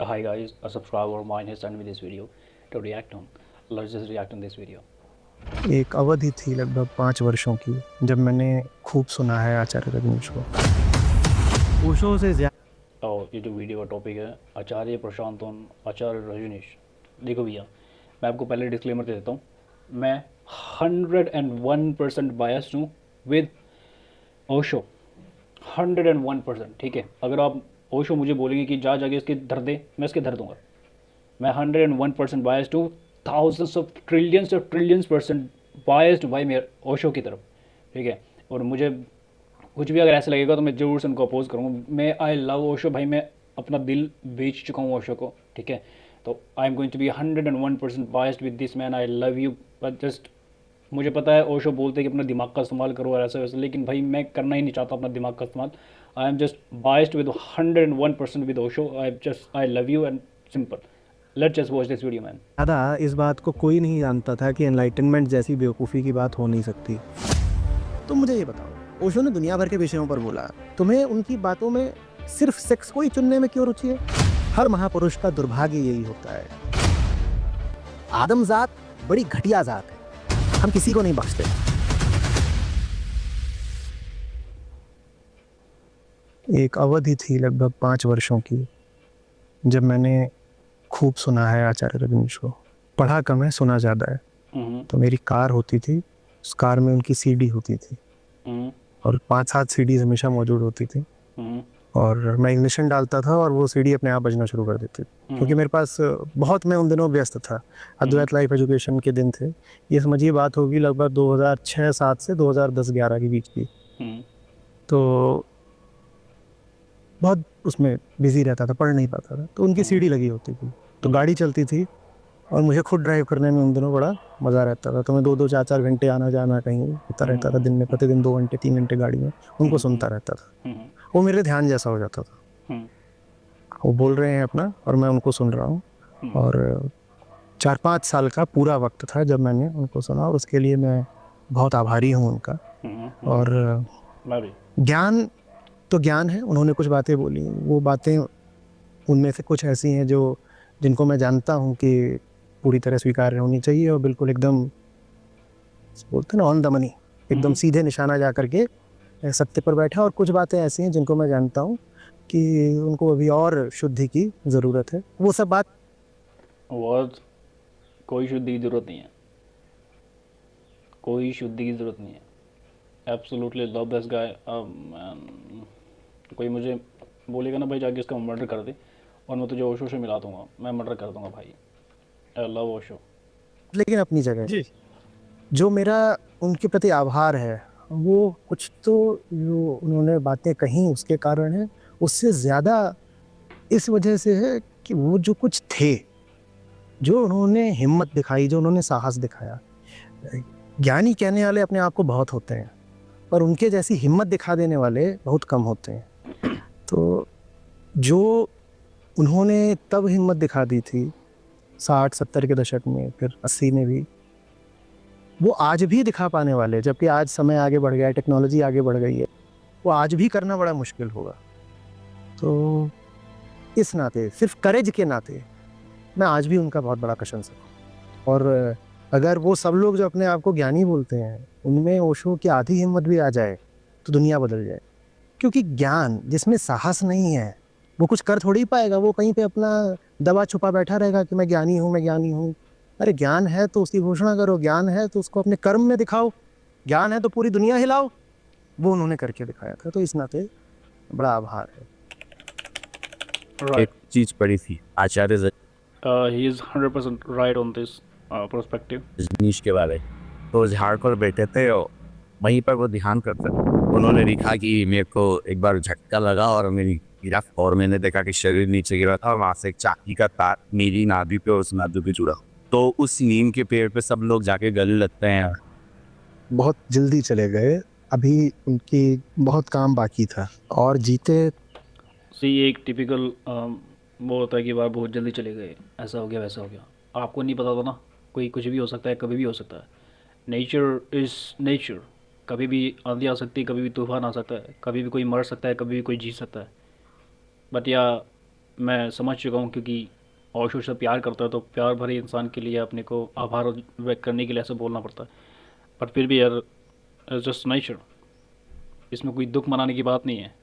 Hi guys, a subscriber of mine has sent me this video to react on. Let's just react on this video. एक अवधि थी लगभग 5 वर्षों की जब मैंने खूब सुना है आचार्य रजनीश को। ओशो से और ये जो वीडियो का टॉपिक है आचार्य प्रशांतन आचार्य रजनीश। देखो भैया, मैं आपको पहले डिस्क्लेमर दे देता हूँ। मैं 101% बायस्ड हूँ विद ओशो। 101%। ठीक है, अगर आप ओशो मुझे बोलेंगे कि जा जाके इसके धर दे, मैं इसके धर दूंगा। मैं 101% बायस्ड हूँ। Thousands of trillions percent biased भाई मेरे ओशो की तरफ। ठीक है, और मुझे कुछ भी अगर ऐसा लगेगा तो मैं ज़रूर से उनको अपोज करूँगा। मैं आई लव ओशो भाई, मैं अपना दिल बेच चुका हूँ ओशो को। ठीक है, तो I am going to be 101% biased with this man. I love you, but just मुझे पता है ओशो बोलते हैं कि अपना दिमाग का इस्तेमाल करो और ऐसा वैसा, लेकिन भाई मैं करना ही नहीं चाहता अपना दिमाग का इस्तेमाल। I am just biased with 101% with Osho. I love you and simple. Let's just watch this video man. ज़्यादा इस बात को कोई नहीं जानता था कि एनलाइटनमेंट जैसी बेवकूफ़ी की बात हो नहीं सकती। तो मुझे ये बताओ, ओशो ने दुनिया भर के विषयों पर बोला, तुम्हें उनकी बातों में सिर्फ सेक्स को ही चुनने में क्यों रुचि है? हर महापुरुष का दुर्भाग्य यही होता है। आदमजात बड़ी घटिया जात है, हम किसी को नहीं बख्शते। एक अवधि थी लगभग 5 वर्षों की जब मैंने खूब सुना है आचार्य रजनीश को। पढ़ा कम है, सुना ज़्यादा है। तो मेरी कार होती थी, उस कार में उनकी सीडी होती थी और 5-7 सीडीज हमेशा मौजूद होती थी। और मैं इग्निशन डालता था और वो सीडी अपने आप बजना शुरू कर देती थी, क्योंकि मेरे पास बहुत, मैं उन दिनों व्यस्त था। अद्वैत लाइफ एजुकेशन के दिन थे, ये समझिए बात होगी लगभग 2006-7 से 2010-11 के बीच की। तो बहुत उसमें बिजी रहता था, पढ़ नहीं पाता था, तो उनकी सीडी लगी होती थी। तो गाड़ी चलती थी और मुझे खुद ड्राइव करने में उन दिनों बड़ा मज़ा रहता था। तो मैं 2-2 4-4 घंटे आना जाना कहीं होता रहता था दिन में, प्रतिदिन 2 घंटे 3 घंटे गाड़ी में उनको सुनता रहता था। वो मेरे ध्यान जैसा हो जाता था। वो बोल रहे हैं अपना और मैं उनको सुन रहा हूँ। और 4-5 साल का पूरा वक्त था जब मैंने उनको सुना, और उसके लिए मैं बहुत आभारी हूँ उनका। और ज्ञान तो ज्ञान है, उन्होंने कुछ बातें बोली, वो बातें उनमें से कुछ ऐसी हैं जो जिनको मैं जानता हूँ कि पूरी तरह स्वीकार्य होनी चाहिए और बिल्कुल एकदम बोलते हैं ना ऑन द मनी, एकदम सीधे निशाना जा करके सत्य पर बैठा। और कुछ बातें ऐसी हैं जिनको मैं जानता हूँ कि उनको अभी और शुद्धि की ज़रूरत है। वो सब बात कोई शुद्धि की ज़रूरत नहीं है, कोई शुद्धि की ज़रूरत नहीं है। Absolutely love this guy. कोई मुझे बोलेगा ना भाई जाके इसका मर्डर कर दे और मैं तुझे ओशो से मिला दूंगा, मैं मर्डर कर दूंगा भाई। आई लव ओशो। लेकिन अपनी जगह जी, जो मेरा उनके प्रति आभार है, वो कुछ तो जो उन्होंने बातें कही उसके कारण है, उससे ज़्यादा इस वजह से है कि वो जो कुछ थे, जो उन्होंने हिम्मत दिखाई, जो उन्होंने साहस दिखाया। ज्ञानी कहने वाले अपने आप को बहुत होते हैं, पर उनके जैसी हिम्मत दिखा देने वाले बहुत कम होते हैं। तो जो उन्होंने तब हिम्मत दिखा दी थी 60-70 के दशक में, फिर 80 में भी, वो आज भी दिखा पाने वाले, जबकि आज समय आगे बढ़ गया है, टेक्नोलॉजी आगे बढ़ गई है, वो आज भी करना बड़ा मुश्किल होगा। तो इस नाते, सिर्फ करेज के नाते, मैं आज भी उनका बहुत बड़ा प्रशंसक हूँ। और अगर वो सब लोग जो अपने आप को ज्ञानी बोलते हैं, उनमें ओशो की आधी हिम्मत भी आ जाए तो दुनिया बदल जाए। क्योंकि ज्ञान जिसमें साहस नहीं है, वो कुछ कर थोड़ी पाएगा। वो कहीं पे अपना दबा छुपा बैठा रहेगा कि मैं ज्ञानी हूँ, मैं ज्ञानी हूँ। अरे ज्ञान है तो उसकी घोषणा करो, ज्ञान है तो उसको अपने कर्म में दिखाओ, ज्ञान है तो पूरी दुनिया हिलाओ। वो उन्होंने करके दिखाया था, तो इस नाते बड़ा आभार है। Right. एक चीज पड़ी थी आचार्य He is 100% right on this perspective. Rajneesh के बारे में। तो झाड़ पर बैठे थे और वहीं पर वो ध्यान करते थे। उन्होंने लिखा कि मेरे को एक बार झटका लगा और मेरी गिरा, और मैंने देखा कि शरीर नीचे गिरा था और वहां से एक चाकी का तार मेरी नाभि पे और उस नाभि पे जुड़ा। तो उस नीम के पेड़ पे सब लोग जाके गले लगते हैं। बहुत जल्दी चले गए, अभी उनकी बहुत काम बाकी था और जीते। सी एक टिपिकल वो होता है कि बार बहुत जल्दी चले गए, ऐसा हो गया वैसा हो गया। आपको नहीं पता था ना, कोई कुछ भी हो सकता है, कभी भी हो सकता है। Nature is nature. कभी भी आंधी आ सकती है, कभी भी तूफान आ सकता है, कभी भी कोई मर सकता है, कभी भी कोई जी सकता है। बट या मैं समझ चुका हूँ, क्योंकि ओशो से प्यार करता है तो प्यार भरे इंसान के लिए अपने को आभार व्यक्त करने के लिए ऐसे बोलना पड़ता है। पर फिर भी यार, जस्ट नेचर, इसमें कोई दुख मनाने की बात नहीं है।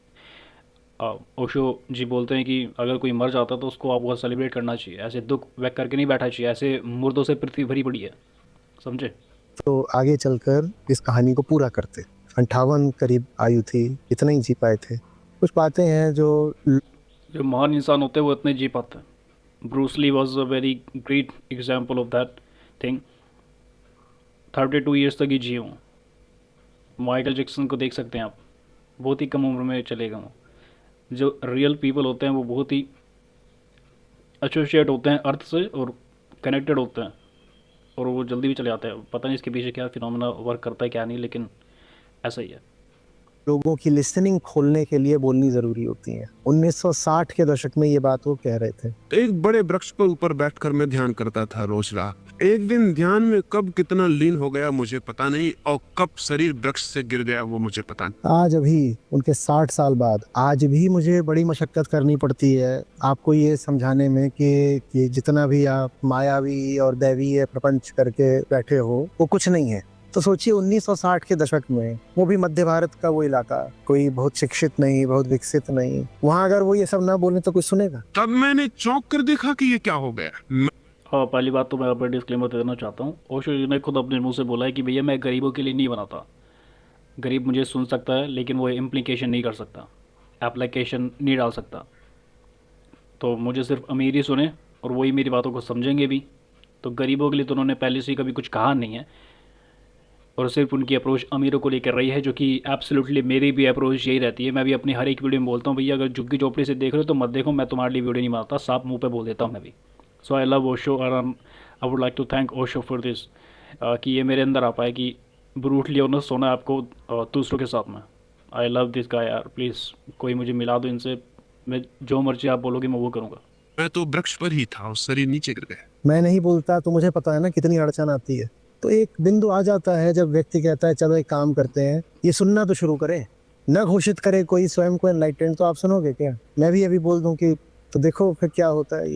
ओशो जी बोलते हैं कि अगर कोई मर जाता है तो उसको आपको सेलिब्रेट करना चाहिए, ऐसे दुख व्यक्त करके नहीं बैठना चाहिए, ऐसे मुर्दों से पृथ्वी भरी पड़ी है, समझे। तो आगे चलकर इस कहानी को पूरा करते। 58 करीब आयु थी, इतना ही जी पाए थे। कुछ बातें हैं जो जो महान इंसान होते हैं वो इतने जी पाते हैं। Bruce Lee was a very great example of that thing. 32 years तक ही जिए हूँ। माइकल जैक्सन को देख सकते हैं आप, बहुत ही कम उम्र में चले गए हों। जो रियल पीपल होते हैं वो बहुत ही एसोसिएट होते हैं अर्थ से और कनेक्टेड होते हैं, और वो जल्दी भी चले जाते हैं। पता नहीं इसके पीछे क्या फिनोमेना वर्क करता है क्या नहीं, लेकिन ऐसा ही है। लोगों की लिसनिंग खोलने के लिए बोलनी जरूरी होती है। 1960 के दशक में ये बात वो कह रहे थे। एक बड़े वृक्ष पर ऊपर बैठकर मैं ध्यान करता था रोज रात। एक दिन ध्यान में कब कितना लीन हो गया मुझे पता नहीं, और कब शरीर वृक्ष से गिर गया वो मुझे पता नहीं। आज अभी उनके 60 साल बाद आज भी मुझे बड़ी मशक्कत करनी पड़ती है आपको ये समझाने में कि जितना भी आप मायावी और दैवीय प्रपंच करके बैठे हो वो कुछ नहीं है। तो सोचिए 1960 के दशक में, वो भी मध्य भारत का वो इलाका, कोई बहुत शिक्षित नहीं, बहुत विकसित नहीं, वहां अगर वो ये सब ना बोले तो कोई सुनेगा। तब मैंने चौंक कर देखा कि ये क्या हो गया। हाँ, पहली बात तो मैं अपना डिस्क्लेमर दे देना चाहता हूँ। ओशो जी ने खुद अपने मुंह से बोला है कि भैया मैं गरीबों के लिए नहीं बनाता। गरीब मुझे सुन सकता है लेकिन वो इम्प्लीकेशन नहीं कर सकता, एप्लीकेशन नहीं डाल सकता। तो मुझे सिर्फ अमीर ही सुने और वही मेरी बातों को समझेंगे भी। तो गरीबों के लिए तो उन्होंने पहले से ही कभी कुछ कहा नहीं है, और सिर्फ उनकी अप्रोच अमीरों को लेकर रही है, जो कि एब्सोल्युटली मेरी भी अप्रोच यही रहती है। मैं भी अपनी हर एक वीडियो में बोलता हूँ भैया अगर झुग्गी झोपड़ी से देख रहे हो तो मत देखो, मैं तुम्हारे लिए वीडियो नहीं बनाता, साफ मुंह पे बोल देता हूँ मैं भी। सो आई लव ओशो और I would like to thank Osho for this, कि ये मेरे अंदर आ पाए कि ब्रूटली ऑनेस्ट होना है आपको दूसरों के साथ में। आई लव दिस गाय यार, प्लीज़ कोई मुझे मिला दो इनसे, मैं जो मर्जी आप बोलोगे मैं वो करूँगा। मैं तो वृक्ष पर ही था और शरीर नीचे गिर गया। मैं नहीं बोलता तो मुझे पता है ना कितनी अड़चन आती है। तो एक बिंदु आ जाता है जब व्यक्ति कहता है चलो एक काम करते हैं, ये सुनना तो शुरू करें। न घोषित करे कोई स्वयं को एनलाइटेंड, तो आप सुनोगे क्या? मैं भी अभी बोल दूं कि तो देखो फिर क्या होता है,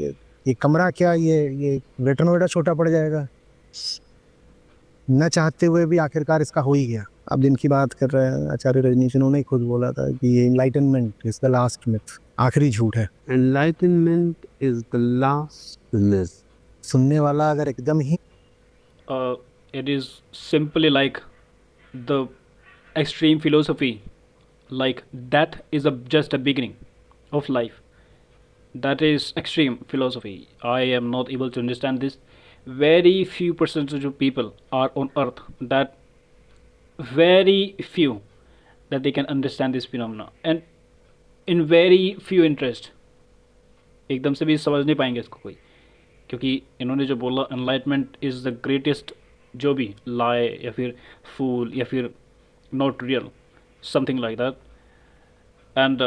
ये कमरा क्या, ये ग्रेटर नोएडा छोटा पड़ जाएगा। न चाहते हुए भी आखिरकार इसका हो ही गया। आप जिनकी बात कर रहे हैं आचार्य रजनीश, इन्होंने ही खुद बोला था कि ये enlightenment is the last myth, आखिरी झूठ है। Enlightenment is the last myth. सुनने वाला अगर एकदम ही It is simply like the extreme philosophy, like that is just a beginning of life. That is extreme philosophy. I am not able to understand this. Very few percentage of people are on earth, that very few that they can understand this phenomena, and in very few interest एकदम से भी समझ नहीं पाएंगे इसको कोई, क्योंकि इन्होंने जो बोला एनलाइटमेंट इज़ द ग्रेटेस्ट, जो भी लाई या फिर फूल या फिर not real, something like that. And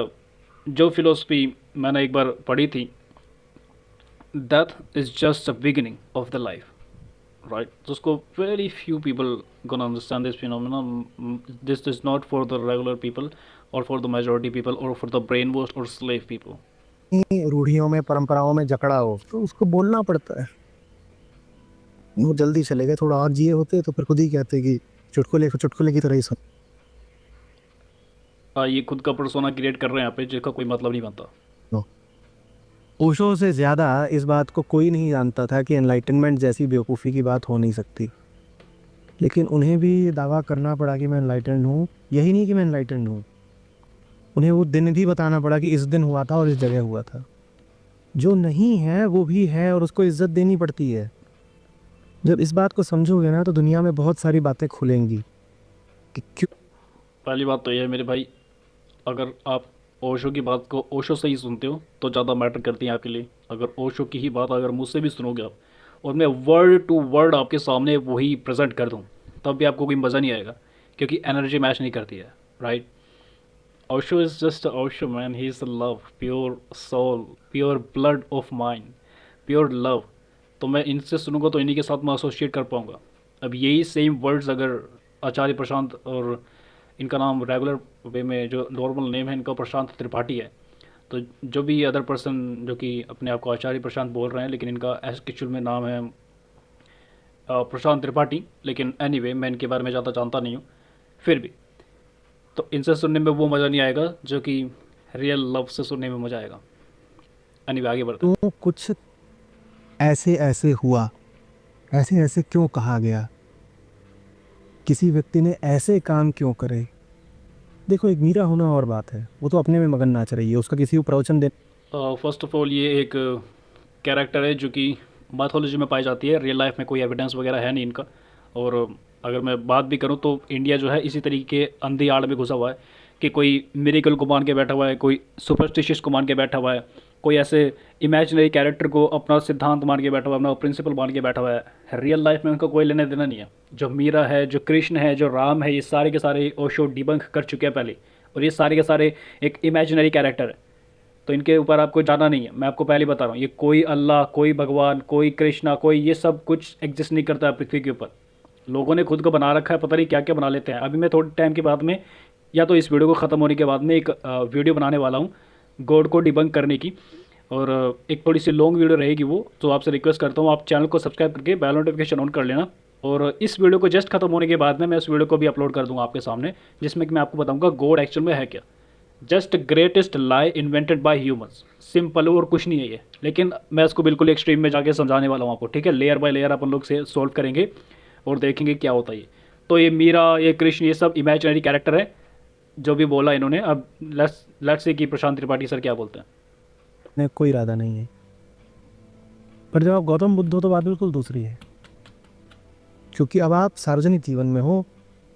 जो फिलोसफी मैंने एक बार पढ़ी थी, that is just a beginning of the life, right. उसको very few people gonna understand this phenomena. This is not for the regular people और फॉर द मेजॉरिटी पीपल और for the brain wash और slave people. रूढ़ियों में परंपराओं में जकड़ा हो तो उसको बोलना पड़ता है। वो जल्दी चले गए, थोड़ा और जिए होते तो फिर खुद ही कहते कि चुटकुले की तरह ही सुन। ये खुद का पर्सोना क्रिएट कर रहे हैं यहाँ पे, जिसका कोई मतलब नहीं बनता। ओशो से ज़्यादा इस बात को कोई नहीं जानता था कि एनलाइटनमेंट जैसी बेवकूफ़ी की बात हो नहीं सकती, लेकिन उन्हें भी दावा करना पड़ा कि मैं एनलाइटेंड हूँ। यही नहीं कि मैं एनलाइटेंड हूँ, उन्हें वो दिन भी बताना पड़ा कि इस दिन हुआ था और इस जगह हुआ था। जो नहीं है वो भी है और उसको इज्जत देनी पड़ती है। जब इस बात को समझोगे ना तो दुनिया में बहुत सारी बातें खुलेंगी कि क्यों। पहली बात तो यह है मेरे भाई, अगर आप ओशो की बात को ओशो से ही सुनते हो तो ज़्यादा मैटर करती है आपके लिए। अगर ओशो की ही बात अगर मुझसे भी सुनोगे आप और मैं वर्ड टू वर्ड आपके सामने वही प्रेजेंट कर दूँ, तब भी आपको कोई मज़ा नहीं आएगा, क्योंकि एनर्जी मैच नहीं करती है, right. Osho is just Osho man, he is love, pure soul, pure blood of mind, pure love. तो मैं इनसे सुनूंगा तो इन्हीं के साथ मैं एसोसिएट कर पाऊँगा। अब यही सेम वर्ड्स अगर आचार्य प्रशांत, और इनका नाम रेगुलर वे में जो नॉर्मल नेम है इनका प्रशांत त्रिपाठी है, तो जो भी अदर पर्सन जो कि अपने आप को आचार्य प्रशांत बोल रहे हैं, लेकिन इनका एक्चुअल में नाम है प्रशांत त्रिपाठी, लेकिन एनीवे मैं इनके बारे में ज़्यादा जानता नहीं हूँ। फिर भी तो इनसे सुनने में वो मज़ा नहीं आएगा जो कि रियल लव से सुनने में मज़ा आएगा। एनीवे आगे बढ़ते हैं। तो कुछ ऐसे ऐसे हुआ, ऐसे ऐसे क्यों कहा गया, किसी व्यक्ति ने ऐसे काम क्यों करे। देखो, एक मीरा होना और बात है, वो तो अपने में मगन नाच रही है, उसका किसी को प्रवचन दे। फर्स्ट ऑफ ऑल ये एक कैरेक्टर है जो कि माथोलॉजी में पाई जाती है, रियल लाइफ में कोई एविडेंस वगैरह है नहीं इनका। और अगर मैं बात भी करूं तो इंडिया जो है इसी तरीके अंधी आड़ में घुसा हुआ है कि कोई मिरेकल को मान के बैठा हुआ है, कोई सुपरस्टिशियस को मान के बैठा हुआ है, कोई ऐसे इमेजिनरी कैरेक्टर को अपना सिद्धांत मान के बैठा हुआ है, अपना प्रिंसिपल मान के बैठा हुआ है। रियल लाइफ में उनका कोई लेना देना नहीं है। जो मीरा है, जो कृष्ण है, जो राम है, ये सारे के सारे ओशो डिबंक कर चुके हैं पहले, और ये सारे के सारे एक इमेजिनरी कैरेक्टर है। तो इनके ऊपर आपको जाना नहीं है, मैं आपको पहले बता रहा हूँ। ये कोई अल्लाह, कोई भगवान, कोई कृष्णा, कोई ये सब कुछ एग्जिस्ट नहीं करता है पृथ्वी के ऊपर। लोगों ने खुद को बना रखा है, पता नहीं क्या क्या बना लेते हैं। अभी मैं थोड़े टाइम के बाद में, या तो इस वीडियो को ख़त्म होने के बाद में, एक वीडियो बनाने वाला हूँ गॉड को डिबंक करने की, और एक थोड़ी सी लॉन्ग वीडियो रहेगी वो। तो आपसे रिक्वेस्ट करता हूँ आप चैनल को सब्सक्राइब करके बेल नोटिफिकेशन ऑन कर लेना। और इस वीडियो को जस्ट खत्म होने के बाद में मैं उस वीडियो को भी अपलोड कर दूँगा आपके सामने, जिसमें कि मैं आपको बताऊँगा गॉड एक्चुअल में है क्या। Just greatest lie invented by humans, simple और कुछ नहीं है ये। लेकिन मैं इसको बिल्कुल एक्सट्रीम में जाके समझाने वाला हूँ आपको, ठीक है। लेयर बाय लेयर अपन लोग से सॉल्व करेंगे और देखेंगे क्या होता है ये। तो ये मीरा, ये कृष्ण, ये सब इमेजिनरी कैरेक्टर है जो भी बोला इन्होंने। अब लेट्स से कि प्रशांत त्रिपाठी सर क्या बोलते हैं। ने कोई इरादा नहीं है। पर जब आप गौतम बुद्ध हो तो बात बिल्कुल दूसरी है, क्योंकि अब आप सार्वजनिक जीवन में हो।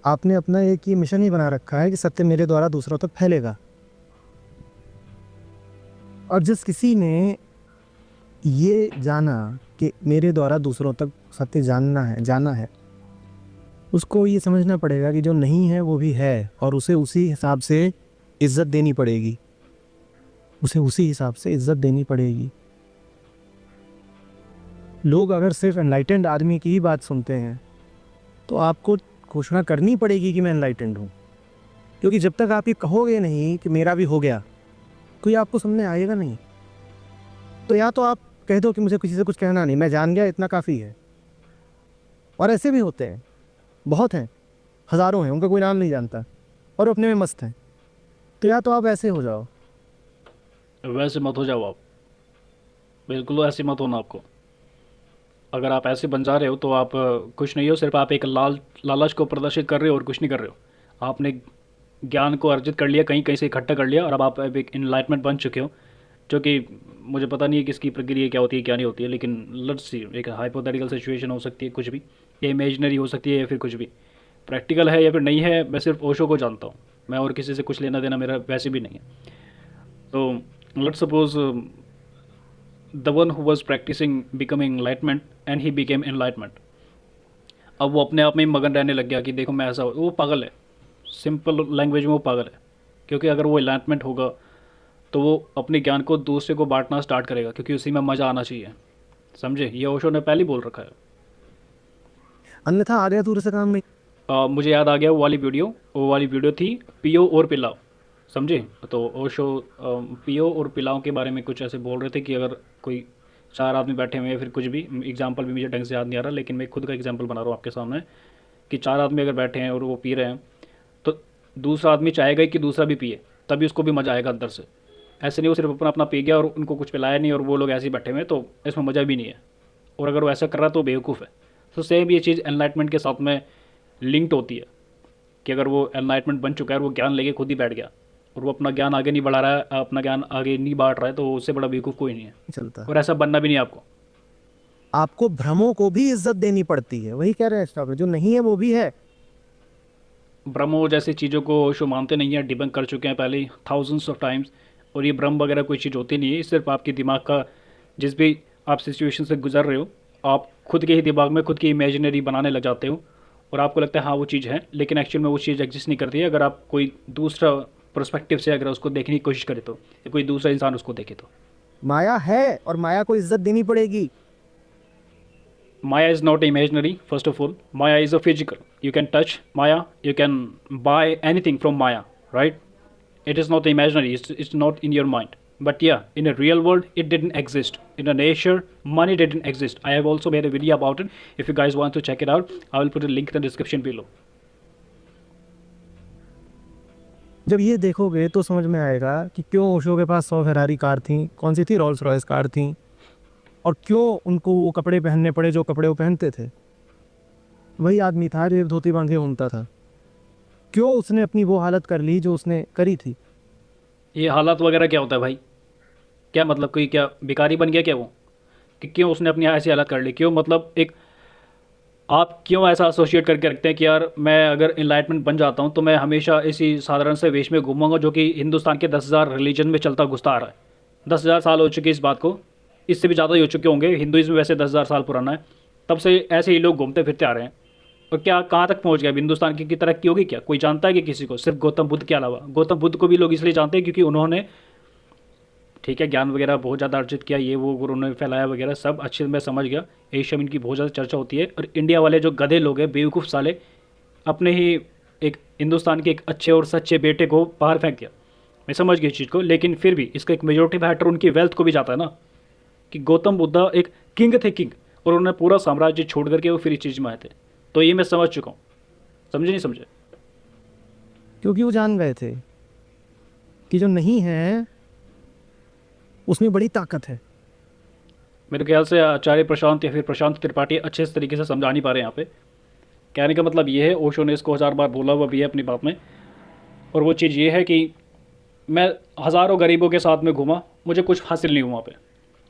आपने अपना एक ये मिशन ही बना रखा है कि सत्य मेरे द्वारा दूसरों तक फैलेगा। और जिस किसी ने ये जाना कि मेरे द्वारा दूसरों तक सत्य जाना है, उसको ये समझना पड़ेगा कि जो नहीं है वो भी है, और उसे उसी हिसाब से इज्जत देनी पड़ेगी। उसे उसी हिसाब से इज्जत देनी पड़ेगी। लोग अगर सिर्फ एनलाइटेंड आदमी की ही बात सुनते हैं तो आपको घोषणा करनी पड़ेगी कि मैं एनलाइटेंड हूँ, क्योंकि जब तक आप ये कहोगे नहीं कि मेरा भी हो गया, कोई आपको सामने आएगा नहीं। तो या तो आप कह दो कि मुझे किसी से कुछ कहना नहीं, मैं जान गया, इतना काफ़ी है। और ऐसे भी होते हैं, बहुत हैं, हज़ारों हैं, उनका कोई नाम नहीं जानता और अपने में मस्त हैं। तो या तो आप ऐसे हो जाओ। वैसे मत हो जाओ आप, बिल्कुल ऐसे मत होना आपको। अगर आप ऐसे बन जा रहे हो तो आप कुछ नहीं हो, सिर्फ आप एक लालच को प्रदर्शित कर रहे हो और कुछ नहीं कर रहे हो। आपने ज्ञान को अर्जित कर लिया, कहीं कहीं से इकट्ठा कर लिया, और अब आप एक इनलाइटमेंट बन चुके हो, जो कि मुझे पता नहीं है कि इसकी प्रक्रिया क्या होती है क्या नहीं होती है। लेकिन लेट्स सी, एक हाइपोथेटिकल सिचुएशन हो सकती है, कुछ भी, या इमेजिनरी हो सकती है, या फिर कुछ भी प्रैक्टिकल है या फिर नहीं है। मैं सिर्फ ओशो को जानता हूँ, मैं और किसी से कुछ लेना देना मेरा वैसे भी नहीं है। तो let's suppose the one who was practicing becoming enlightenment and he became enlightenment. अब वो अपने आप में ही मगन रहने लग गया कि देखो मैं ऐसा, वो पागल है। सिंपल लैंग्वेज में वो पागल है, क्योंकि अगर वो एनलाइटमेंट होगा तो वो अपने ज्ञान को दूसरे को बांटना स्टार्ट करेगा, क्योंकि उसी में मज़ा आना चाहिए। समझे, ये ओशो ने पहले ही बोल रखा है। अन्यथा आ गया दूर से काम नहीं। मुझे याद आ गया वो वाली वीडियो थी पियो और पिलाओ, समझे। तो ओशो पियो और पिलाओ के बारे में कुछ ऐसे बोल रहे थे कि अगर कोई 4 आदमी बैठे हुए हैं, फिर कुछ भी एग्जांपल भी मुझे ढंग से याद नहीं आ रहा, लेकिन मैं खुद का एग्जांपल बना रहा हूँ आपके सामने कि 4 आदमी अगर बैठे हैं और वो पी रहे हैं, तो दूसरा आदमी चाहेगा ही कि दूसरा भी पिए, तभी उसको भी मज़ा आएगा अंदर से। ऐसे नहीं वो सिर्फ अपना अपना पी गया और उनको कुछ पिलाया नहीं और वो लोग ऐसे ही बैठे हुए हैं, तो इसमें मज़ा भी नहीं है। और अगर वो ऐसा कर रहा है तो बेवकूफ़ है। तो सेम ये चीज़ एनलाइटमेंट के साथ में लिंक्ड होती है कि अगर वो एनलाइटमेंट बन चुका है और वो ज्ञान लेके खुद ही बैठ गया और वो अपना ज्ञान आगे नहीं बढ़ा रहा है, अपना ज्ञान आगे नहीं बांट रहा है, तो उससे बड़ा बेवकूफ़ कोई नहीं है। चलता और ऐसा बनना भी नहीं आपको। आपको भ्रमों को भी इज्जत देनी पड़ती है, वही कह रहे हैं स्टॉक, जो नहीं है वो भी है। ब्रह्मो जैसी चीज़ों को ओशो मानते नहीं है, डिबंक कर चुके हैं पहले थाउजेंड्स ऑफ टाइम्स। और ये ब्रह्म वगैरह कोई चीज़ होती नहीं है, सिर्फ आपके दिमाग का, जिस भी आप सिचुएशन से गुजर रहे हो, आप खुद के ही दिमाग में खुद की इमेजिनरी बनाने लग जाते हो और आपको लगता है हाँ वो चीज़ है, लेकिन एक्चुअल में वो चीज़ एग्जिस्ट नहीं करती है। अगर आप कोई दूसरा पर्सपेक्टिव से अगर उसको देखने की कोशिश करें तो, या कोई दूसरा इंसान उसको देखे तो। माया है और माया को इज्जत देनी पड़ेगी। Maya is not imaginary, first of all. Maya is a physical. You can touch Maya, you can buy anything from Maya, right? It is not imaginary, it's not in your mind. But yeah, in a real world, it didn't exist. In a nature, money didn't exist. I have also made a video about it. If you guys want to check it out, I will put a link in the description below. जब ये देखोगे तो समझ में आएगा कि क्यों ओशो के पास 100 फेरारी कार थी, कौन सी थी, रोल्स रॉयस कार थी, और क्यों उनको वो कपड़े पहनने पड़े जो कपड़े वो पहनते थे। वही आदमी था जो धोती बांधे घूमता था। क्यों उसने अपनी वो हालत कर ली जो उसने करी थी। ये हालात वगैरह क्या होता है भाई? क्या मतलब कोई क्या भिखारी बन गया क्या वो? कि क्यों उसने अपनी ऐसी हालत कर ली? क्यों मतलब एक आप क्यों ऐसा एसोसिएट करके रखते हैं कि यार मैं अगर इनलाइटमेंट बन जाता हूँ तो मैं हमेशा इसी साधारण से वेश में घूमूंगा, जो कि हिंदुस्तान के 10,000 रिलीजन में चलता घुसता आ रहा है। 10,000 साल हो चुके इस बात को, इससे भी ज़्यादा ही हो चुके होंगे। हिंदुज़म वैसे 10,000 साल पुराना है, तब से ऐसे ही लोग घूमते फिरते आ रहे हैं। और क्या कहाँ तक पहुँच गया हिंदुस्तान की तरक्की होगी क्या? कोई जानता है कि किसी को? सिर्फ गौतम बुद्ध के अलावा। गौतम बुद्ध को भी लोग इसलिए जानते हैं क्योंकि उन्होंने ठीक है ज्ञान वगैरह बहुत ज़्यादा अर्जित किया, ये वो उन्होंने फैलाया वगैरह सब अच्छे से मैं समझ गया। एशिया में इनकी बहुत ज़्यादा चर्चा होती है। और इंडिया वाले जो गधे लोग हैं, बेवकूफ़ साले, अपने ही एक हिंदुस्तान के एक अच्छे और सच्चे बेटे को बाहर फेंक दिया। मैं समझ गया इस चीज़ को, लेकिन फिर भी इसका एक मेजोरिटी फैक्टर उनकी वेल्थ को भी जाता है ना, कि गौतम बुद्धा एक किंग थे, किंग, और उन्होंने पूरा साम्राज्य छोड़ करके वो फिर इस चीज़ में आए थे। तो ये मैं समझ चुका हूँ। समझे नहीं समझे? क्योंकि वो जान गए थे कि जो नहीं है उसमें बड़ी ताकत है। मेरे ख्याल से आचार्य प्रशांत या फिर प्रशांत त्रिपाठी अच्छे से तरीके से समझा नहीं पा रहे हैं यहाँ पे। कहने का मतलब ये है, ओशो ने इसको 1000 बार बोला हुआ भी है अपनी बात में, और वो चीज़ ये है कि मैं हज़ारों गरीबों के साथ में घूमा, मुझे कुछ हासिल नहीं हुआ वहाँ पे।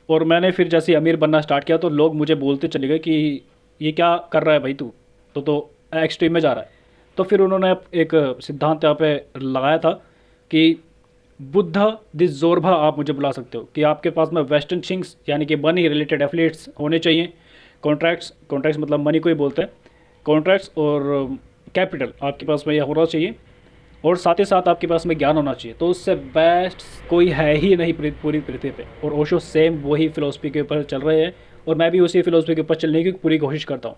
और मैंने फिर जैसे अमीर बनना स्टार्ट किया तो लोग मुझे बोलते चले गए कि ये क्या कर रहा है भाई तू, तो एक्सट्रीम में जा रहा है। तो फिर उन्होंने एक सिद्धांत यहाँ पे लगाया था कि बुद्धा दिस जोरभा आप मुझे बुला सकते हो, कि आपके पास में वेस्टर्न थिंग्स यानी कि मनी रिलेटेड एफिलिएट्स होने चाहिए, कॉन्ट्रैक्ट्स मतलब मनी को ही बोलते हैं, कॉन्ट्रैक्ट्स और कैपिटल आपके पास में यह होना चाहिए, और साथ ही साथ आपके पास में ज्ञान होना चाहिए। तो उससे बेस्ट कोई है ही नहीं पूरी पृथ्वी पे। और ओशो सेम वही फ़िलोसफी के ऊपर चल रहे हैं, और मैं भी उसी फ़िलोसफी के ऊपर चलने की पूरी कोशिश करता हूँ।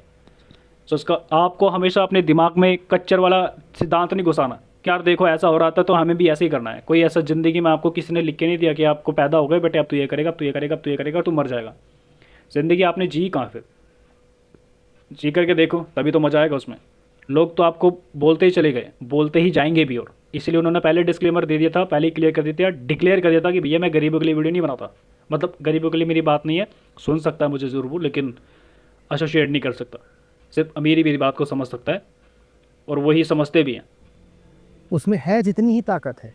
तो उसका आपको हमेशा अपने दिमाग में कच्चर वाला सिद्धांत नहीं घुसाना कि यार देखो ऐसा हो रहा था तो हमें भी ऐसे ही करना है। कोई ऐसा ज़िंदगी में आपको किसी ने लिख के नहीं दिया कि आपको पैदा हो गए बेटे अब तू ये करेगा, अब तू ये करेगा, अब तू ये करेगा, तू मर जाएगा। ज़िंदगी आपने जी कहाँ? फिर जी करके देखो, तभी तो मज़ा आएगा उसमें। लोग तो आपको बोलते ही चले गए, बोलते ही जाएंगे भी, और इसलिए उन्होंने पहले डिस्क्लेमर दे दिया था, पहले ही क्लियर कर दिया था, डिक्लेयर कर दिया था कि भैया मैं गरीबों के लिए वीडियो नहीं बनाता। मतलब गरीबों के लिए मेरी बात नहीं है, सुन सकता है मुझे ज़रूर, लेकिन एसोसिएट नहीं कर सकता। सिर्फ अमीर ही मेरी बात को समझ सकता है, और वही समझते भी हैं। उसमें है जितनी ही ताकत है।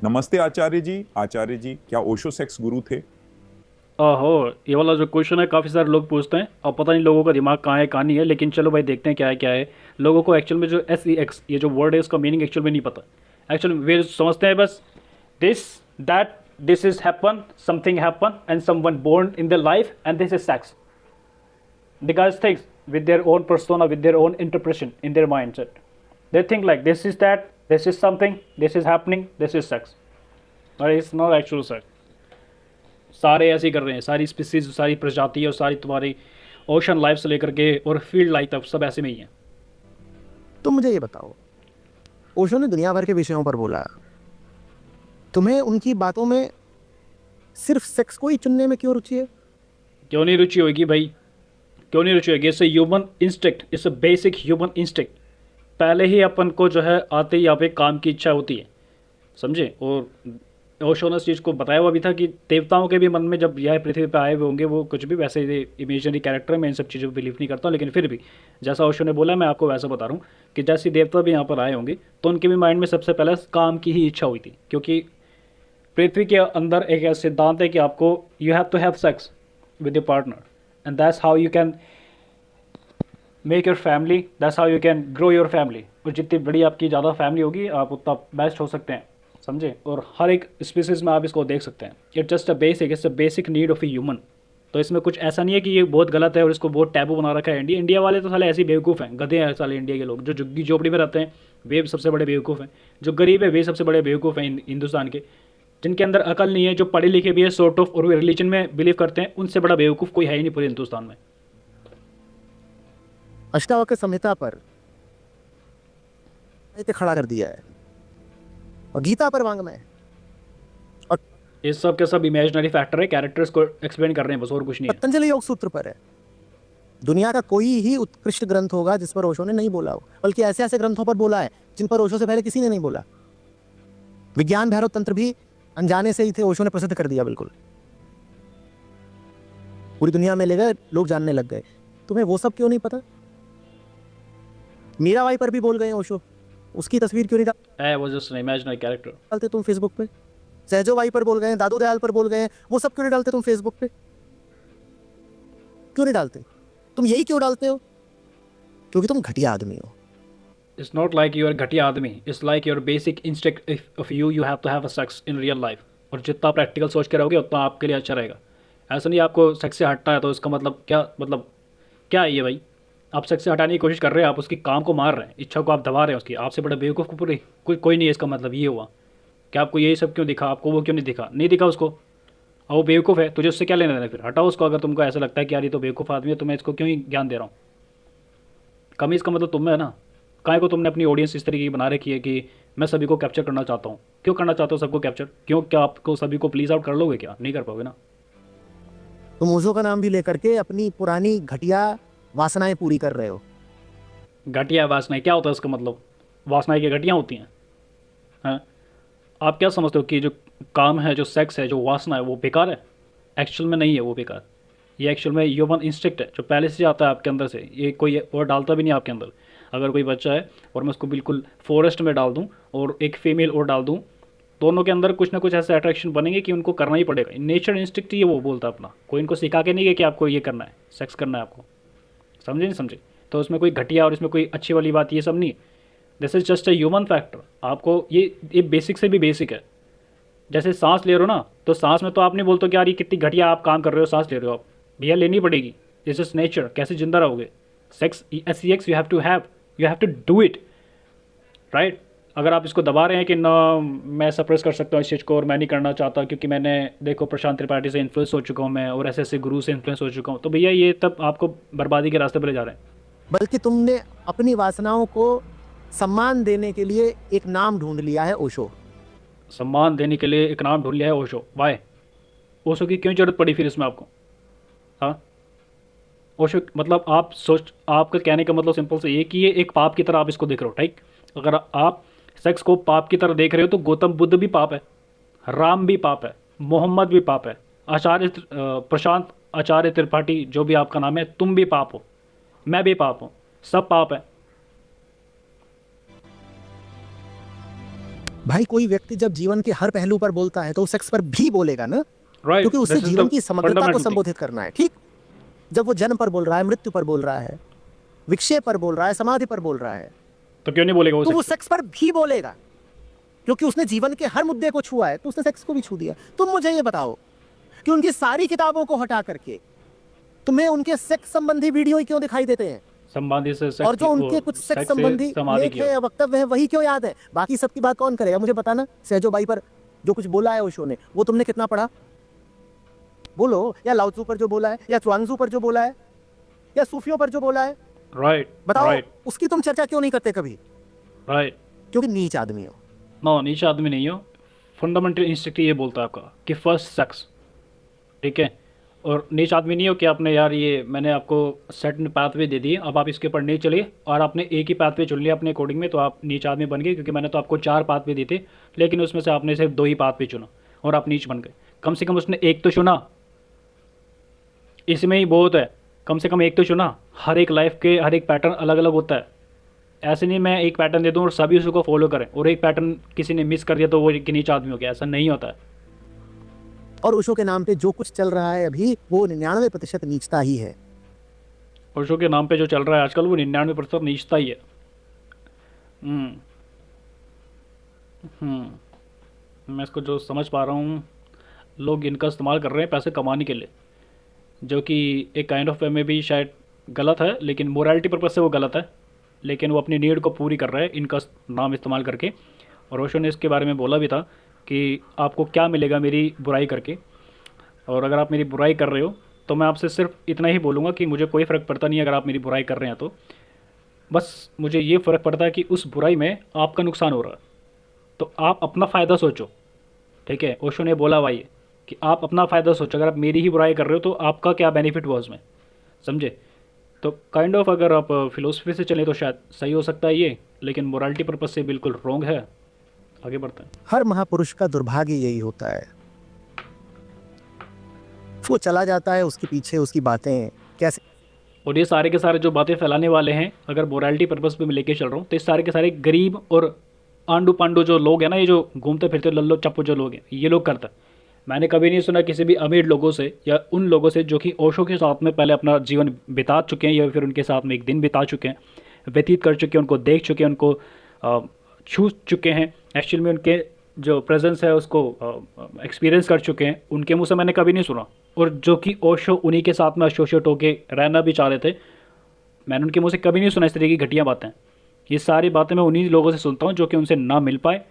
नमस्ते आचार्य जी। आचार्य जी, क्या ओशो सेक्स गुरु थे? ओहो, ये वाला जो क्वेश्चन है काफ़ी सारे लोग पूछते हैं, और पता नहीं लोगों का दिमाग कहाँ है कहाँ नहीं है। लेकिन चलो भाई देखते हैं क्या है। लोगों को एक्चुअल में जो SEX ये जो वर्ड है इसका मीनिंग एक्चुअल में नहीं पता। एक्चुअल वे समझते हैं बस this is happen, something happen and someone born in the life and this is sex. The guys think with their own persona, with their own interpretation in their mindset. They think like this is that, this is something, this is happening, this is sex. But it's not actual sex. सारे ऐसे ही कर रहे हैं, सारी species, सारी प्रजाति और सारी तुम्हारी ओशन लाइफ से लेकर के और फील्ड लाइफ तक सब ऐसे में ही हैं। तो मुझे ये बताओ, ओशो ने दुनिया भर के विषयों पर बोला, तुम्हें उनकी बातों में सिर्फ सेक्स को ही चुनने में क्यों रुचि है? क्यों नहीं रुचि होगी भाई? क्यों नहीं रुचि होगी? It's human instinct, it's a basic human instinct. पहले ही अपन को जो है आते ही यहाँ पे काम की इच्छा होती है, समझे। और ओशो ने इस चीज़ को बताया हुआ भी था कि देवताओं के भी मन में जब यह पृथ्वी पे आए हुए होंगे, वो कुछ भी वैसे इमेजनरी कैरेक्टर, मैं इन सब चीज़ों पर बिलीव नहीं करता हूँ, लेकिन फिर भी जैसा ओशो ने बोला मैं आपको वैसा बता रहा हूँ कि जैसे देवता भी यहाँ पर आए होंगे तो उनके भी माइंड में सबसे पहले काम की ही इच्छा हुई थी। क्योंकि पृथ्वी के अंदर एक ऐसा सिद्धांत है कि आपको you have to have sex with your partner, and that's how you can make your family, that's how you can grow your family. और जितनी बड़ी आपकी ज़्यादा फैमिली होगी आप उतना बेस्ट हो सकते हैं, समझे। और हर एक स्पीसीज़ में आप इसको देख सकते हैं। It's just it's a basic need of a human. तो इसमें कुछ ऐसा नहीं है कि ये बहुत गलत है और इसको बहुत टैबू बना रखा है इंडिया वाले। तो साले ऐसे ही बेवकूफ़ हैं, गधे हैं साले इंडिया के लोग। जो झुग्गी झोपड़ी में रहते हैं वे सबसे बड़े बेवकूफ़ हैं, जो गरीब है वे सबसे बड़े बेवकूफ़ हैं हिंदुस्तान के। जिनके अंदर अकल नहीं है, जो पढ़े लिखे भी है सॉर्ट ऑफ, और वे रिलीजन में बिलीव करते हैं, उनसे बड़ा बेवकूफ़ कोई है ही नहीं पूरे हिंदुस्तान में। अष्टावक्र संहिता पर खड़ा कर दिया है और गीता पर वांग्मय। और ये सब के सब इमेजिनरी फैक्टर है, कैरेक्टर्स को एक्सप्लेन कर रहे हैं बस, और कुछ नहीं है। पतंजलि योग सूत्र पर है। दुनिया का कोई ही उत्कृष्ट ग्रंथ होगा जिस पर ओशो ने नहीं बोला हो, बल्कि ऐसे ऐसे ग्रंथों पर बोला है जिन पर ओशो से पहले किसी ने नहीं बोला। विज्ञान भैरव तंत्र भी अनजाने से ही थे, ओशो ने प्रसिद्ध कर दिया बिल्कुल, पूरी दुनिया में ले गए, लोग जानने लग गए। तुम्हें वो सब क्यों नहीं पता? मीराबाई पर भी बोल गए ओशो, उसकी तस्वीर क्यों नहीं है वो जस्ट एन इमेजिनरी कैरेक्टर। डालते तुम फेसबुक पे? सहजोबाई पर बोल गए, दादू दयाल पर बोल गए, वो सब क्यों नहीं डालते तुम फेसबुक पे? क्यों नहीं डालते? तुम यही क्यों डालते हो? क्योंकि तुम घटिया आदमी हो। It's not like you are घटिया आदमी, it's like your basic instinct of you have to have a sex in real life. और जितना प्रैक्टिकल सोच के रहोगे उतना आपके लिए अच्छा रहेगा। ऐसा नहीं आपको सेक्स से हटना है तो इसका मतलब क्या है ये भाई? आप सेक्स से हटाने की कोशिश कर रहे हैं, आप उसकी काम को मार रहे हैं, इच्छा को आप दबा रहे हैं उसकी। आपसे बड़ा बेवकूफ़ को पूरी कोई नहीं है। इसका मतलब ये हुआ कि आपको यही सब क्यों दिखा, आपको वो क्यों नहीं दिखा उसको। और वो बेवकूफ़ है, तुझे उससे क्या लेना देना? फिर हटाओ उसको। अगर तुमको ऐसा लगता है कि यार ये तो बेवकूफ़ आदमी है तो मैं इसको क्यों ही ज्ञान दे रहा हूँ। कमी इसका मतलब तुम में है ना। काहे को तुमने अपनी ऑडियंस इस तरीके की बना रखी है कि मैं सभी को कैप्चर करना चाहता हूँ। क्यों करना चाहते हो सबको कैप्चर? क्यों? क्या आपको सभी को प्लीज़ आउट कर लोगे? क्या नहीं कर पाओगे ना। तुम ओशो का नाम भी लेकर के अपनी पुरानी घटिया वासनाएं पूरी कर रहे हो। घटिया वासनाएं क्या होता है इसका मतलब? वासनाएं क्या घटिया होती हैं? हैं? आप क्या समझते हो कि जो काम है, जो सेक्स है, जो वासना है वो बेकार है? एक्चुअल में नहीं है वो बेकार। ये एक्चुअल में ह्यूमन इंस्टिंक्ट है जो पहले से आता है आपके अंदर से। ये कोई और डालता भी नहीं आपके अंदर। अगर कोई बच्चा है और मैं उसको बिल्कुल फॉरेस्ट में डाल दूँ और एक फीमेल और डाल दूँ, दोनों के अंदर कुछ ना कुछ ऐसे अट्रैक्शन बनेंगे कि उनको करना ही पड़ेगा। नेचर इंस्टिंक्ट ये वो बोलता है अपना। कोई इनको सिखा के नहीं है कि आपको ये करना है, सेक्स करना है आपको। समझे नहीं समझे? तो उसमें कोई घटिया और इसमें कोई अच्छी वाली बात ये सब नहीं। This is just a human factor. आपको ये बेसिक से भी बेसिक है। जैसे सांस ले रहे हो ना, तो सांस में तो आप नहीं बोलते कि यार ये कितनी घटिया आप काम कर रहे हो, सांस ले रहे हो आप। भैया लेनी पड़ेगी, दिस इज नेचर। कैसे जिंदा रहोगे? Sex SEX you have to do it, right? अगर आप इसको दबा रहे हैं कि ना मैं सप्रेस कर सकता हूँ इस चीज़ को और मैं नहीं करना चाहता क्योंकि मैंने देखो प्रशांत त्रिपाठी से इन्फ्लुएंस हो चुका हूँ मैं और ऐसे ऐसे गुरु से इन्फ्लुएंस हो चुका हूँ, तो भैया ये तब आपको बर्बादी के रास्ते पर ले जा रहे हैं। बल्कि तुमने अपनी वासनाओं को सम्मान देने के लिए एक नाम ढूंढ लिया है, ओशो। सम्मान देने के लिए एक नाम ढूंढ लिया है, ओशो। वाई? ओशो की क्यों जरूरत पड़ी फिर इसमें आपको? हाँ, ओशो मतलब आपका कहने का मतलब सिंपल से ये कि ये एक पाप की तरह आप इसको देख रहे हो, ठीक? अगर आप सेक्स को पाप की तरह देख रहे हो तो गौतम बुद्ध भी पाप है, राम भी पाप है, मोहम्मद भी पाप है, प्रशांत आचार्य त्रिपाठी जो भी आपका नाम है, तुम भी पाप हो, मैं भी पाप हूँ, सब पाप है। भाई कोई व्यक्ति जब जीवन के हर पहलू पर बोलता है तो वो सेक्स पर भी बोलेगा ना, राइट? क्योंकि उसे जीवन की समग्रता को संबोधित करना है, ठीक? जब वो जन्म पर बोल रहा है, मृत्यु पर बोल रहा है, विक्षेप पर बोल रहा है, समाधि पर बोल रहा है, तो क्यों नहीं बोलेगा तो वो वो? सेक्स पर भी बोलेगा, क्योंकि उसने जीवन के हर मुद्दे को छुआ है, तो उसने सेक्स को भी छू दिया। तुम मुझे ये बताओ कि उनकी सारी किताबों को हटा करके तुम्हें उनके सेक्स संबंधी वीडियो ही क्यों दिखाई देते हैं? संबंधी से और जो उनके कुछ सेक्स संबंधी लेख है, वक्तव्य है, वही क्यों याद है? बाकी सबकी बात कौन करेगा? मुझे बताना। सहजोबाई पर जो कुछ बोला है ओशो ने, वो तुमने कितना पढ़ा? बोलो। या लाओत्सु पर जो बोला है, या च्वांगजू पर जो बोला है, या सूफियों पर जो बोला है, राइट? बताओ। उसकी तुम चर्चा क्यों नहीं करते कभी? राइट? क्योंकि नीच आदमी हो। नो, नीच आदमी नहीं हो। फंडामेंटल इंस्टिंक्ट ये बोलता है आपका कि फर्स्ट सेक्स, ठीक है? और नीच आदमी नहीं हो कि आपने यार ये मैंने आपको सेट पाथवे दे दिए, अब आप इसके ऊपर नहीं चले और आपने एक ही पाथवे चुन लिया अपने अकॉर्डिंग में, तो आप नीच आदमी बन गए। क्योंकि मैंने तो आपको 4 पाथवे दिए थे, लेकिन उसमें से आपने सिर्फ 2 ही पाथवे चुना और आप नीच बन गए। कम से कम उसने एक तो चुना, इसमें ही बहुत है। कम से कम एक तो चुना। हर एक लाइफ के हर एक पैटर्न अलग अलग होता है। ऐसे नहीं मैं एक पैटर्न दे दूँ और सभी उसको फॉलो करें और एक पैटर्न किसी ने मिस कर दिया तो वो एक नीच आदमी हो गया। ऐसा नहीं होता है। और ओशो के नाम पे जो कुछ चल रहा है अभी, वो 99% नीचता ही है। ओशो के नाम पे जो चल रहा है आजकल वो 99% नीचता ही है। मैं इसको जो समझ पा रहा हूँ, लोग इनका इस्तेमाल कर रहे हैं पैसे कमाने के लिए, जो कि एक काइंड ऑफ वे में भी शायद गलत है, लेकिन मोरालिटी पर्पज से वो गलत है। लेकिन वो अपनी नीड को पूरी कर रहे हैं इनका नाम इस्तेमाल करके। और ओशो ने इसके बारे में बोला भी था कि आपको क्या मिलेगा मेरी बुराई करके, और अगर आप मेरी बुराई कर रहे हो तो मैं आपसे सिर्फ इतना ही बोलूँगा कि मुझे कोई फ़र्क पड़ता नहीं है अगर आप मेरी बुराई कर रहे हैं तो, बस मुझे ये फ़र्क पड़ता है कि उस बुराई में आपका नुकसान हो रहा है। तो आप अपना फ़ायदा सोचो, ठीक है। ओशो ने बोला हुआ ये कि आप अपना फ़ायदा सोचो, अगर आप मेरी ही बुराई कर रहे हो तो आपका क्या बेनिफिट हुआ उसमें, समझे। तो काइंड ऑफ अगर आप फिलोसफी से चलें तो शायद सही हो सकता है ये, लेकिन मोरालिटी पर्पज से बिल्कुल रॉन्ग है। आगे बढ़ते हैं। हर महापुरुष का दुर्भाग्य यही होता है, वो चला जाता है, उसके पीछे उसकी बातें कैसे। और ये सारे के सारे जो बातें फैलाने वाले हैं, अगर मोरालिटी पर्पस पे मैं लेके चल रहा हूँ, तो ये सारे के सारे गरीब और आंडू पांडू जो लोग हैं ना, ये जो घूमते फिरते लल्लो चप्पू जो लोग हैं, ये लोग करते हैं। मैंने कभी नहीं सुना किसी भी अमीर लोगों से या उन लोगों से जो कि ओशो के साथ में पहले अपना जीवन बिता चुके हैं या फिर उनके साथ में एक दिन बिता चुके हैं, व्यतीत कर चुके हैं, उनको देख चुके हैं, उनको छू चुके हैं, एक्चुअल में उनके जो प्रेजेंस है उसको एक्सपीरियंस कर चुके हैं, उनके मुंह से मैंने कभी नहीं सुना। और जो कि ओशो उन्हीं के साथ में एसोसिएट होके रहना भी चाह रहे थे, मैंने उनके मुंह से कभी नहीं सुना इस तरह की घटिया बातें। ये सारी बातें मैं उन्हीं लोगों से सुनता हूँ जो कि उनसे ना मिल पाए,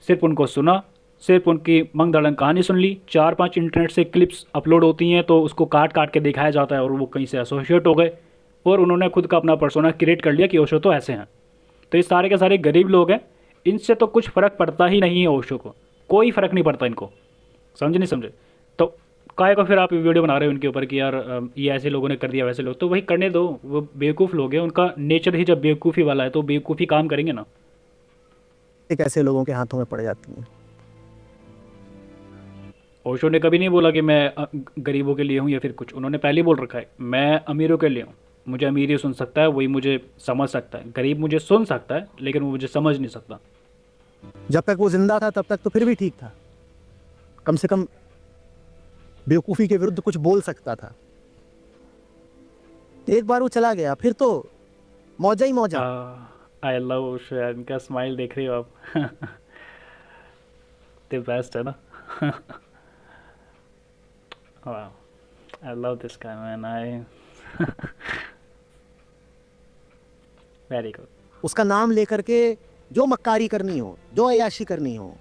सिर्फ उनको सुना, सिर्फ उनकी मंग दड़ंग कहानी सुन ली, 4-5 इंटरनेट से क्लिप्स अपलोड होती हैं तो उसको काट काट के दिखाया जाता है और वो कहीं से एसोसिएट हो गए और उन्होंने खुद का अपना पर्सोना क्रिएट कर लिया कि ओशो तो ऐसे हैं। तो ये सारे के सारे गरीब लोग हैं, इनसे तो कुछ फ़र्क पड़ता ही नहीं है ओशो को, कोई फ़र्क नहीं पड़ता इनको, समझे नहीं समझे। तो काहे को फिर आप वीडियो बना रहे हो उनके ऊपर कि यार ये ऐसे लोगों ने कर दिया वैसे लोग, तो वही करने दो, वो बेवकूफ़ लोग हैं, उनका नेचर ही जब बेवकूफ़ी वाला है तो बेवकूफ़ी काम करेंगे ना। एक ऐसे लोगों के हाथों में पड़ जाती हैं। ओशो ने कभी नहीं बोला कि मैं गरीबों के लिए हूँ या फिर कुछ, उन्होंने पहले ही बोल रखा है मैं अमीरों के लिए हूँ, मुझे अमीर ही सुन सकता है, वही मुझे समझ सकता है, गरीब मुझे सुन सकता है लेकिन वो मुझे समझ नहीं सकता। जब तक वो जिंदा था तब तक तो फिर भी ठीक था, कम से कम बेवकूफ़ी के विरुद्ध कुछ बोल सकता था। एक बार वो चला गया फिर तो मौजा ही मौजा। आई लव ओशो यार, इनका स्माइल देख रही हो आप द बेस्ट है ना वाह, I love this guy man, I very good. उसका नाम लेकर के जो मक्कारी करनी हो, जो अय्याशी करनी हो,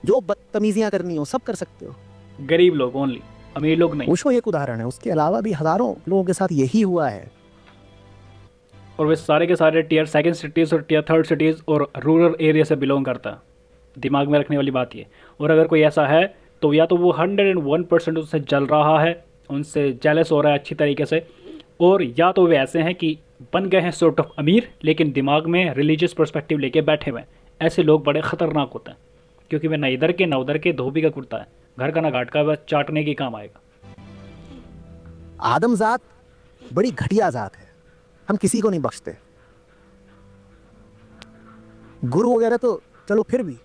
जो बदतमीजियां करनी हो, सब कर सकते हो। गरीब लोग ओनली, अमीर लोग नहीं। ओशो एक उदाहरण है, उसके अलावा भी हजारों लोगों के साथ यही हुआ है। और वे सारे के सारे टीयर 2 सिटीज़ और टीयर 3 सिटीज़ और रूरल एरिया से बिलोंग करता है, दिमाग में रखने वाली बात ये। और अगर कोई ऐसा है तो या तो वो 101% उनसे जल रहा है, उनसे जेलस हो रहा है अच्छी तरीके से, और या तो वे ऐसे हैं कि बन गए हैं सॉर्ट ऑफ अमीर लेकिन दिमाग में रिलीजियस पर्सपेक्टिव लेके बैठे हुए हैं। ऐसे लोग बड़े ख़तरनाक होते हैं क्योंकि वे ना इधर के ना उधर के, धोबी का कुर्ता है, घर का ना घाट का, बस चाटने के काम आएगा। आदमजात बड़ी घटिया जात है, हम किसी को नहीं बख्शते। गुरु वगैरह तो चलो फिर भी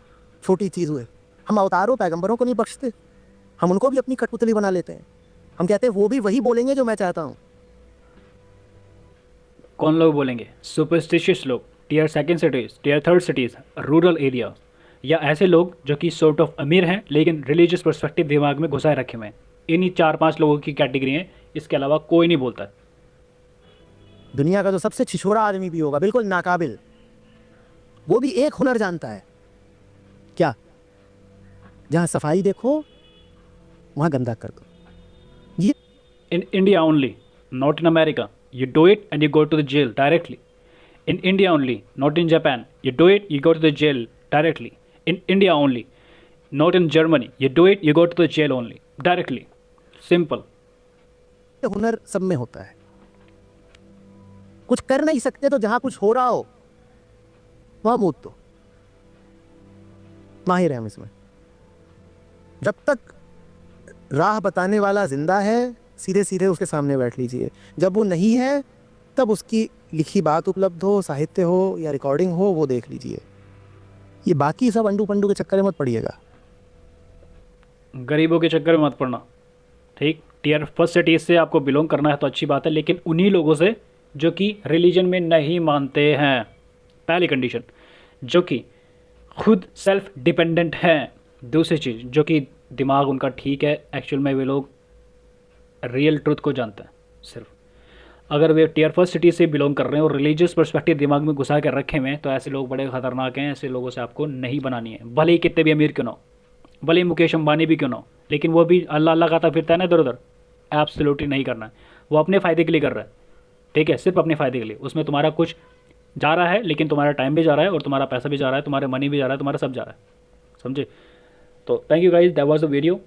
छोटी चीज़ हुए, हम अवतारों पैगंबरों को नहीं बख्शते, हम उनको भी अपनी कठपुतली बना लेते हैं। हम कहते हैं वो भी वही बोलेंगे जो मैं चाहता हूँ। कौन लोग बोलेंगे? सुपरस्टिशियस लोग, tier 2 cities, tier 3 cities, rural area, या ऐसे लोग जो कि सॉर्ट ऑफ अमीर हैं लेकिन रिलीजियस पर्सपेक्टिव दिमाग में घुसाए रखे हुए हैं। इन्हीं 4-5 लोगों की कैटेगरी है, इसके अलावा कोई नहीं बोलता है। दुनिया का जो सबसे छिछोरा आदमी भी होगा, बिल्कुल नाकाबिल, वो भी एक हुनर जानता है, क्या? जहाँ सफाई देखो वहाँ गंदा कर दो। ये In India only, not in America. You do it and you go to the jail directly. In India only, not in Japan. You do it, you go to the jail directly. In India only, not in Germany. You do it, you go to the jail only directly. Simple. हुनर सब में होता है। कुछ कर नहीं सकते तो जहाँ कुछ हो रहा हो वहाँ मूत दो, माहिर है हम इसमें। जब तक राह बताने वाला जिंदा है सीधे सीधे उसके सामने बैठ लीजिए, जब वो नहीं है तब उसकी लिखी बात उपलब्ध हो, साहित्य हो या रिकॉर्डिंग हो, वो देख लीजिए। ये बाकी सब अंडू पंडू के चक्कर में मत पड़िएगा। गरीबों के चक्कर में मत पड़ना, ठीक। टीयर 1 सिटीज से आपको बिलोंग करना है तो अच्छी बात है, लेकिन उन्हीं लोगों से जो कि रिलीजन में नहीं मानते हैं, पहली कंडीशन, जो कि खुद सेल्फ डिपेंडेंट हैं। दूसरी चीज़, जो कि दिमाग उनका ठीक है, एक्चुअल में वे लोग रियल ट्रुथ को जानते हैं। सिर्फ अगर वे टीयर 1 सिटी से बिलोंग कर रहे हैं और रिलीजियस पर्सपेक्टिव दिमाग में घुसा कर रखे हुए हैं तो ऐसे लोग बड़े ख़तरनाक हैं। ऐसे लोगों से आपको नहीं बनानी है, भले ही कितने भी अमीर क्यों ना हो, भले ही मुकेश अंबानी भी क्यों ना हो, लेकिन वो भी अल्लाह अल्लाह खाता फिरता है ना इधर उधर, एब्सोल्युटली नहीं करना है। वो अपने फ़ायदे के लिए कर रहा है, ठीक है, सिर्फ अपने फ़ायदे के लिए, उसमें तुम्हारा कुछ जा रहा है, लेकिन तुम्हारा टाइम भी जा रहा है और तुम्हारा पैसा भी जा रहा है, तुम्हारा मनी भी जा रहा है, तुम्हारा सब जा रहा है, समझे। तो thank you guys, that was the video.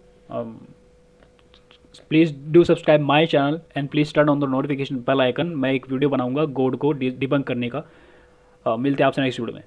Please do subscribe my channel and please turn on the notification bell icon. मैं एक वीडियो बनाऊंगा गोड को डिबंक करने का। मिलते हैं आपसे नेक्स्ट वीडियो में।